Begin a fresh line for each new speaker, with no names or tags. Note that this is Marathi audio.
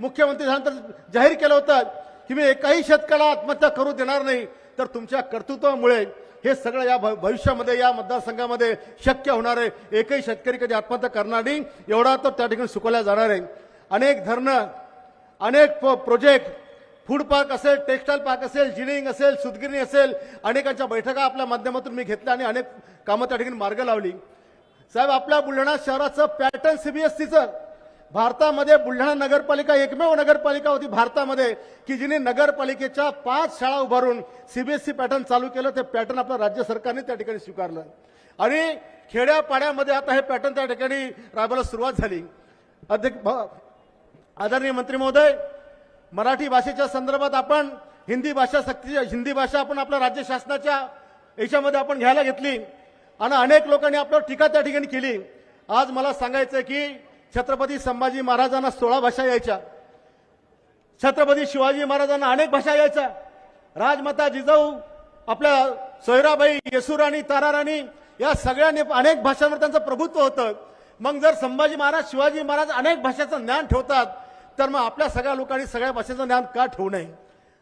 मुख्यमंत्री झाल्यानंतर जाहीर केलं होतं की मी एकाही शेतकऱ्याला आत्महत्या करू देणार नाही, तर तुमच्या कर्तृत्वामुळे हे सगळं या भविष्यामध्ये या मतदारसंघामध्ये शक्य होणार आहे. एकही शेतकरी कधी आत्महत्या करणार नाही, एवढा तर त्या ठिकाणी सुकवल्या जाणार आहे. अनेक धरणं, अनेक प्रोजेक्ट, फूड पार्क असेल, टेक्स्टाईल पार्क असेल, जिनिंग असेल, सुतगिरणी असेल, अनेकांच्या बैठका आपल्या माध्यमातून मी घेतल्या आणि अनेक कामं त्या ठिकाणी मार्ग लावली. साहेब, आपल्या बुलढाणा शहराचं पॅटर्न सीबीएसईचं, भारतामध्ये बुलढाणा नगरपालिका एकमेव नगरपालिका होती भारतामध्ये की जिने नगरपालिकेच्या 5 शाळा उभारून सीबीएसई पॅटर्न चालू केलं. ते पॅटर्न आपलं राज्य सरकारने त्या ठिकाणी स्वीकारलं आणि खेड्यापाड्यामध्ये आता हे पॅटर्न त्या ठिकाणी राबवायला सुरुवात झाली. आदरणीय मंत्री महोदय, मराठी भाषेच्या संदर्भात आपण हिंदी भाषा आपण आपल्या राज्य शासनाच्या याच्यामध्ये आपण घ्यायला घेतली आणि अनेक लोकांनी आपल्यावर टीका त्या ठिकाणी केली. आज मला सांगायचं की छत्रपती संभाजी महाराजांना 16 भाषा यायच्या, छत्रपती शिवाजी महाराजांना अनेक भाषा यायच्या, राजमाता जिजाऊ, आपल्या सोयराबाई, येसुराणी, ताराराणी या सगळ्यांनी अनेक भाषांवर त्यांचं प्रभुत्व होतं. मग जर संभाजी महाराज, शिवाजी महाराज अनेक भाषेचं ज्ञान ठेवतात, तर मग आपल्या सगळ्या लोकांनी सगळ्या भाषेचं ज्ञान का ठेवू नये.